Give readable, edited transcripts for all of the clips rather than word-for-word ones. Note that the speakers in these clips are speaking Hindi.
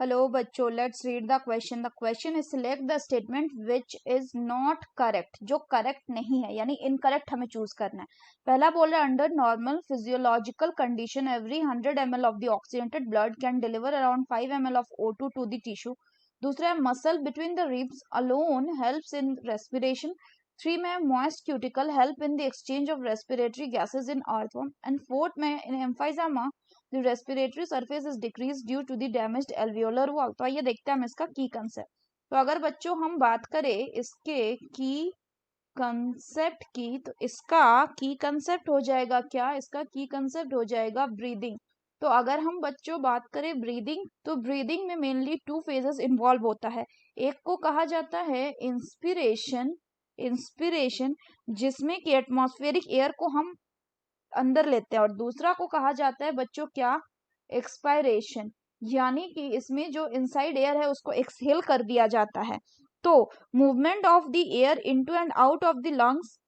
हेलो बच्चों, let's read the question. The question is select the statement which is not correct. जो करेक्ट नहीं है यानी इनकरेक्ट हमें चूज करना है. पहला बोल रहा है under normal physiological condition every 100 ml of the oxygenated blood can deliver around 5 ml of O2 to the tissue. दूसरा है muscle between the ribs alone helps in respiration. 3 में moist cuticle help in the exchange of respiratory gases in earthworm. And fourth में in एम्फाइजामा the respiratory surface is decreased due to the damaged alveolar wall. तो आइए देखते हैं हम इसका की कंसेप्ट. तो अगर बच्चों हम बात करें इसके की कंसेप्ट की, तो इसका की कंसेप्ट हो जाएगा क्या? इसका की कंसेप्ट हो जाएगा ब्रीदिंग. तो अगर हम बच्चों बात करें ब्रीदिंग, तो ब्रीदिंग में मेनली 2 फेजेस इन्वॉल्व होता है. एक को कहा जाता है इंस्पिरेशन. इंस्पिरेशन जिसमें कि एटमॉस्फेरिक एयर को हम अंदर लेते हैं, और दूसरा को कहा जाता है बच्चों क्या? एक्सपायरेशन, यानी कि इसमें जो इनसाइड एयर है उसको एक्सहेल कर दिया जाता है. तो movement of the air into and out of the lungs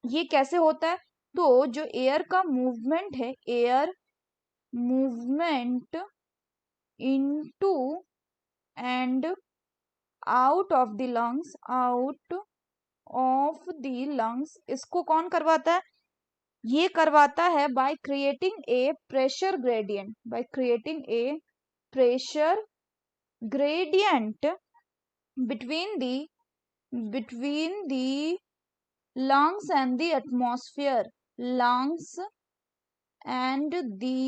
ये कैसे होता है? तो जो एयर का मूवमेंट है, air movement into and out of the lungs, out of the lungs, इसको कौन करवाता है? ये करवाता है by creating a pressure gradient. By creating a pressure gradient between the lungs and the atmosphere. lungs and the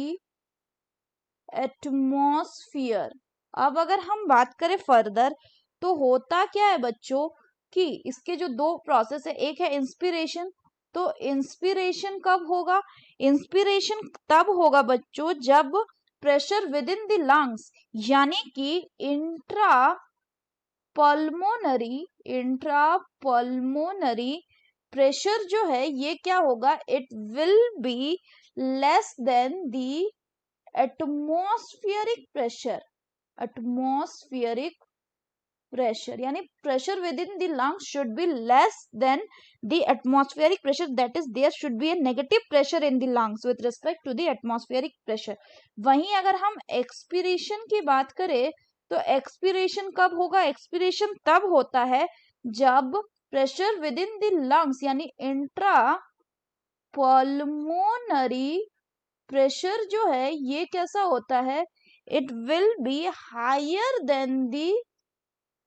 atmosphere. अब अगर हम बात करें फर्दर, तो होता क्या है बच्चों कि इसके जो 2 प्रोसेस है, एक है इंस्पिरेशन. तो इंस्पिरेशन कब होगा? इंस्पिरेशन तब होगा बच्चों जब pressure with in the lungs, यानी कि इंट्रा प्रेशर जो है ये क्या होगा? It will be less than the atmospheric pressure. Atmospheric pressure, यानी pressure within the lungs should be less than the atmospheric pressure, that is there should be a negative pressure in the lungs with respect to the atmospheric pressure. वहीं अगर हम expiration की बात करें, तो expiration कब होगा? expiration तब होता है जब pressure within the lungs यानी इंट्रा पल्मोनरी प्रेशर जो है ये कैसा होता है? It will be higher than the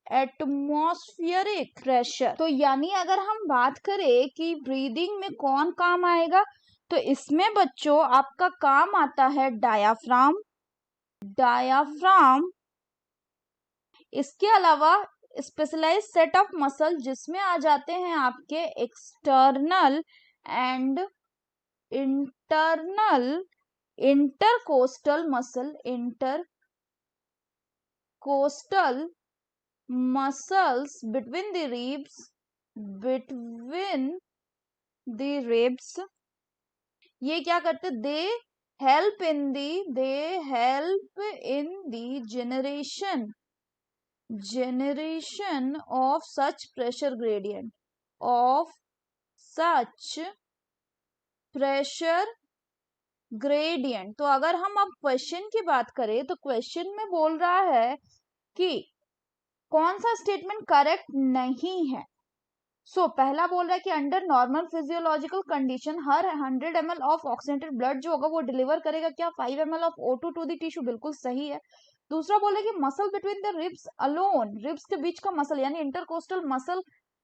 atmospheric pressure. तो यानी अगर हम बात करें कि ब्रीदिंग में कौन काम आएगा, तो इसमें बच्चों आपका काम आता है डायाफ्राम. डायाफ्राम, इसके अलावा स्पेशलाइज सेट ऑफ मसल जिसमें आ जाते हैं आपके external and internal intercostal muscle. Intercostal muscles between the ribs ये क्या करते? they help in the generation of such pressure gradient, तो अगर हम अब क्वेश्चन की बात करें, तो क्वेश्चन में बोल रहा है कि कौन सा स्टेटमेंट करेक्ट नहीं है. पहला बोल रहा है कि अंडर नॉर्मल फिजियोलॉजिकल कंडीशन हर 100 ml ऑफ ऑक्सीजनेटेड ब्लड जो होगा वो डिलीवर करेगा क्या? 5 ml of O2 to the tissue. बिल्कुल सही है. दूसरा बोल रहा है कि muscle between the ribs alone, ribs के बीच का मसल यानी इंटरकोस्टल मसल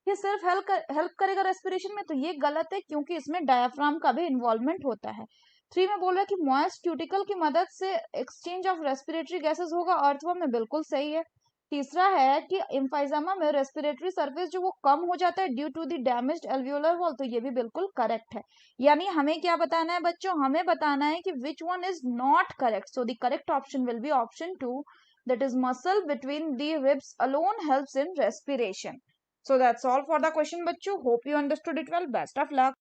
ये सिर्फ हेल्प करेगा रेस्पिरेशन में. तो ये गलत है क्योंकि इसमें डायाफ्राम का भी इन्वॉल्वमेंट होता है. 3 में बोल रहा है कि मॉइस्ट क्यूटिकल की मदद से एक्सचेंज ऑफ रेस्पिरेटरी गैसेस होगा अर्थवर्म में. बिल्कुल सही है. तीसरा है कि एम्फाइजामा में रेस्पिरेटरी सरफेस जो वो कम हो जाता है due to the damaged alveolar wall. तो ये भी बिल्कुल करेक्ट है. यानी हमें क्या बताना है बच्चों? हमें बताना है कि which one is not correct. So the correct option will be option 2, that is muscle between the ribs alone helps in respiration. So that's all for the question बच्चों. Hope you understood it well. Best of luck.